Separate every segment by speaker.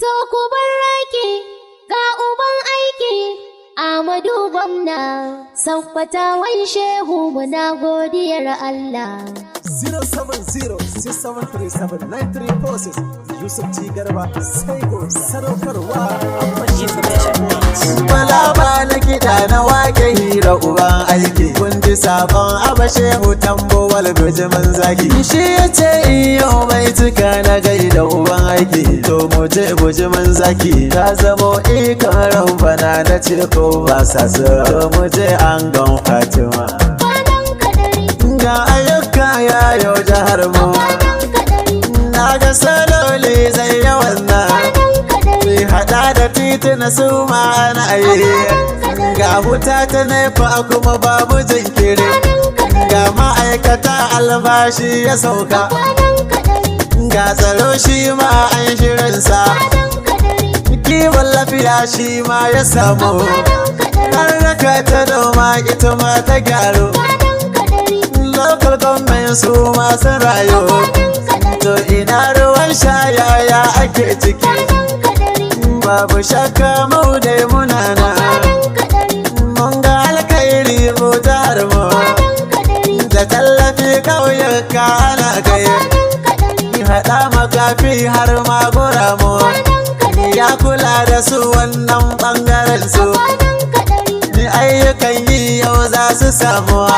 Speaker 1: To ku bar raki ga uban aiki Amadu gwamna Sakkwatawan shehu muna godiyar Allah
Speaker 2: 070-6737-9346 Yusuf T. Garba Saigo sadaukarwa Bala ba na kiɗa na wake hira uban aiki kun ji sabon abashehu tambowal bijimin zaki shi ya ce iyo mai tuka na gaida uban aiki to mu je bijimin zaki ta zamo ikon raubana na ce ko ba sa so to mu je an gan Fatima ga ayyuka ya yau jihar mu na ga saloli zai yawan na sai hada da titina su ma ana yi ga wuta ta nefa kuma babu jinkiri ga ma'aikata albashi ya sauka ga tsaro shi ma an shirinsa kiwon lafiya shi ma ya samu harraka ta noma ita ma ta gyaru local government su masu rayu to ina ruwan shayaya ake ciki babu shakka mu dai muna na mun ga alkairi mu jihar mu da tallafi ƙauyuka ana kai haɗa makafi har magura mu ya kula da su wannan ɓangaren su ayyukan yi yau za su samuwa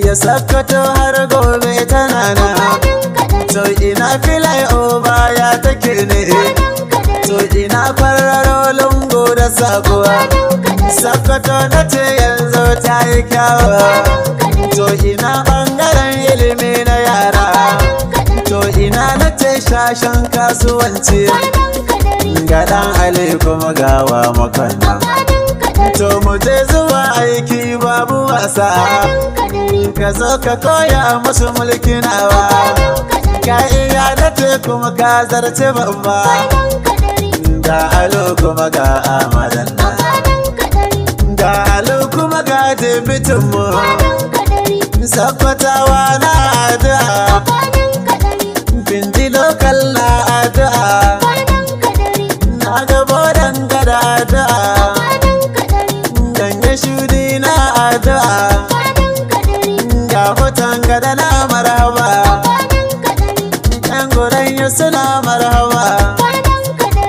Speaker 2: ya Sokoto har gobe tana na to ina filai oba ya take ne to ina kwararo lungu da sakuwa Sokoto na ce yanzu ta yi kyawa to ina bangaren ilimi na yara to ina na ce shashen kasuwanci ga dan Ali kuma gawa makanna to mu je zuwa aiki babu wasa ka zo ka koya musu mulki nawa ka iya da te kuma ka zarce babba ga alo kuma ga amadan ga alo kuma ga debitin mu Sakkwatawa na addu'a bindi lokal na addu'a na gabo dangada addu'a ganye shudi na addu'a ga hoton gada na marhaba yan gudan suna marhaba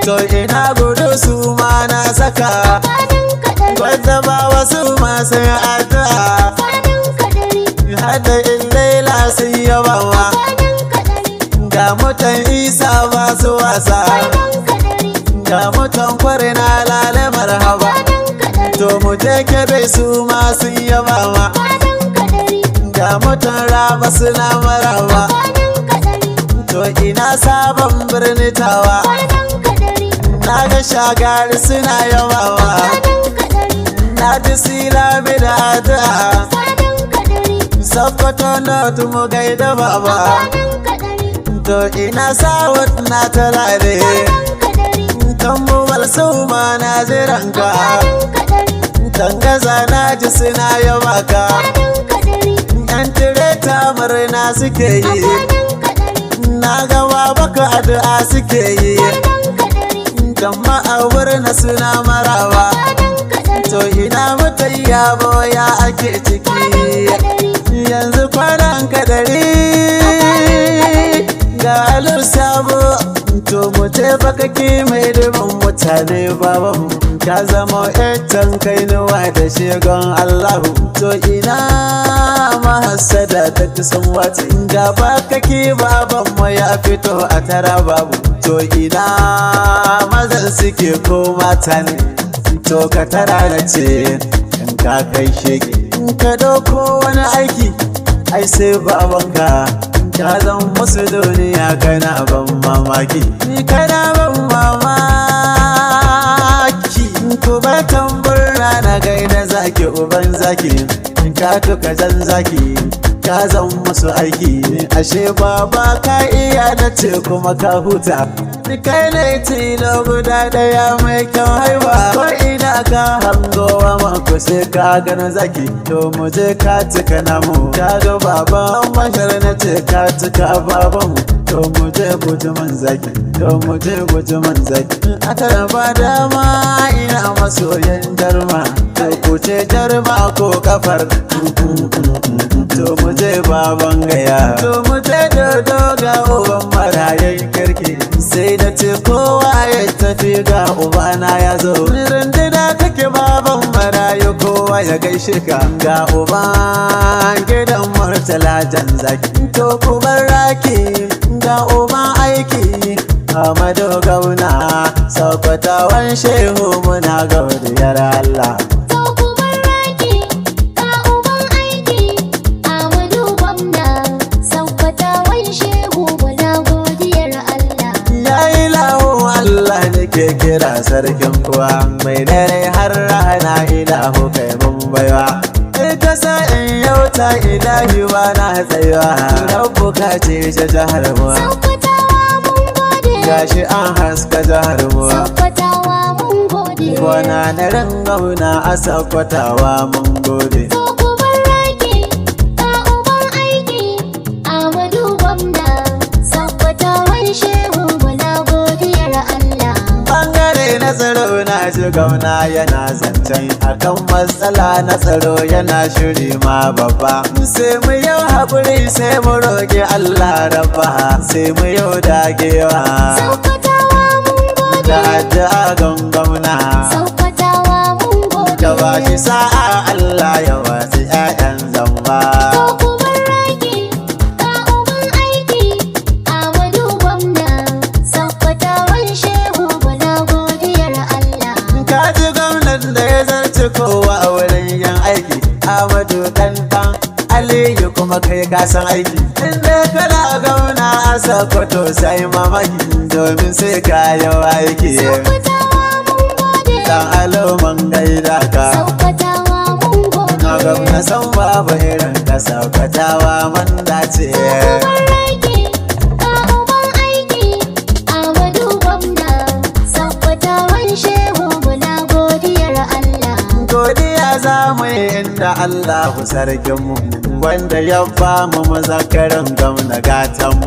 Speaker 2: to ina gudu su ma na saka wadda ba wasu masu addu'a hada illaila sun yabawa ga mutan isa ba su wasa ga mutan kwari na lale marhaba to mu je kebe su ma sun yabawa ga mutan raba suna maraba to ina sabon birni tawa na ga shagari suna yabawa na ji silami da addu'a Sokoto na tumu gaida baba to ina sawat na talare tambuwal su ma na jiranka tangaza na ji suna yabaka yan tireta murna suke yi na gawa baka addu'a suke yi gamma a wurin suna marawa to ina mutai yabo ya ake ciki yanzu kwanan kadari ga alu sabo to mu je bakaki mai dubin mutane baban ka zama etan kainuwa da shegon Allahu to ina mahasada ta kusan wata ga bakaki baban mu ya fito a tara babu to ina mazan suke ko mata ne to ka tara na ce in ka kai shege in ka dauko wani aiki ai sai babanka ka zan musu duniya kana ban mamaki ni kana ban mamaki ku ba tamburna na gaida zaki uban zaki ka tuka jan zaki ka zan musu aiki. Ashe baba ka iya na ce kuma ka huta, kai ne tilo guda daya mai kyan haihuwa. Ko ina ka hangowa mako sai ka gano zaki, to mu je ka tuka namu. Ka ga baban bashar na ce ka tuka babanmu, to mu je bujuman zaki, to mu je bujuman zaki. Aka raba dama ina masoyan jarma, to ku ce jarma ko kafar. To mu je baban gaya, to mu je dodo ga uban marayen kirki. Sai na ce kowa ya tafi ga ubana ya zo. Runduna kake baban marayu kowa ya gaishe ka. Ga uban gidan Murtala jan zaki, to ku bar raki. Ga uban aiki Amadu Gauna, Sokotawan shehu muna godiyar Allah. Allah nake kira sarkin kuwa, mai dare har rana ilahu kai mun baiwa. Ita sa'in yau ta ilahi ba na tsayuwa, rabbu ka ce ta jihar muwa. Gashi an haska jihar muwa, kwana na rangauna a sakwatawa mun gode. Na tsaro na ji gauna yana zancen akan matsala na tsaro yana shiri ma babba. Sai mu yau haƙuri sai mu roƙi Allah rabba, sai mu yau dagewa da addu'a gangamna. Da ba shi sa'a Allah ya wasu 'ya'yan zamba. Kowa a wurin yan aiki, Amadu ɗan Aliyu kuma kai kasan aiki. Inda kana gauna a Sokoto sai mamaki, domin sai kayan aiki. Dan Alo man gaida ka, na gwamna san babu irin ka Sokotawa man dace. Za mu yi inda Allahu sarkinmu, wanda ya ba mu mazakarin gwamna gatanmu,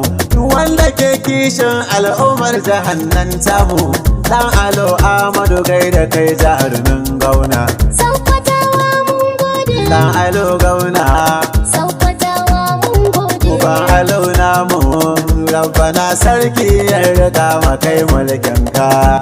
Speaker 2: wanda ke kishin al'ummar jahannan tamu. Dan Alo Amadu gaida kai jarumin gauna. Dan Alo gauna, Uban Alo namu, Rabbana sarki ya riga makai mulkinka.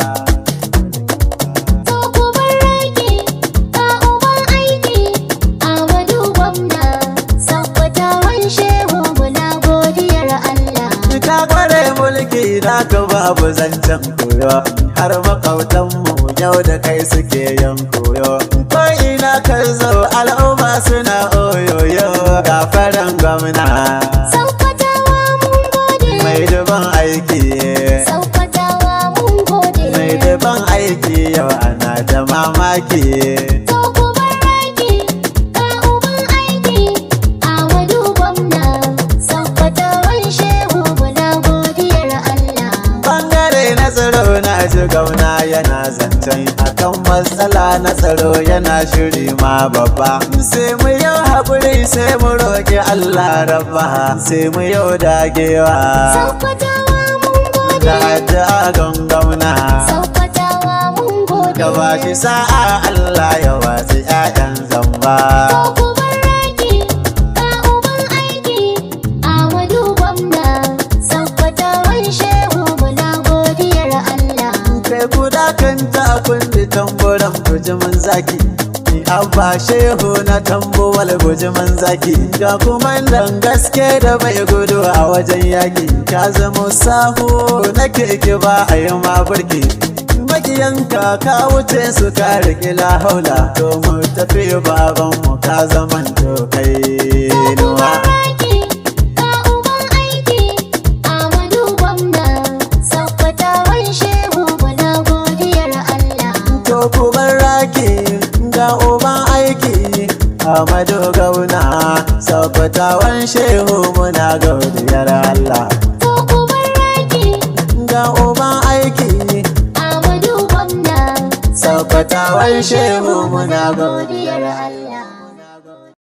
Speaker 2: Naka babu zancen koyo, har makautanmu yau da kai suke yin koyo. Ko ina ka zo al'umma suna oyoyo, ga farin gwamna mai duban aiki. Mai duban aiki yau ana da mamaki. Na ji gauna yana zancen akan matsala na tsaro yana shiri ma babba. Sai mu yau haƙuri sai mu roƙi Allah rabba, sai mu yau dagewa da addu'a gangamna. Da ba shi sa'a Allah ya wasu 'ya'yan zamba. Kanta kundi tamburan bujimin zaki, ni abba shehu na tambuwal bujimin zaki. Ga kumandan gaske da bai gudu a wajen yaki, ka zama sahu na keke ba a yi ma burki. Makiyanka ka wuce su ka riƙi la haula, to mu tafi babanmu ka zaman to kai nuwa. Ku bar raki ga uban aiki, Amadu Gauna. Sabbatawan shehu muna godiyar Allah.
Speaker 1: To uban raki
Speaker 2: Ga uban aiki
Speaker 1: Amadu gwamna
Speaker 2: Sabbatawan shehu muna godiyar
Speaker 1: godiyar
Speaker 2: Allah.
Speaker 1: Allah.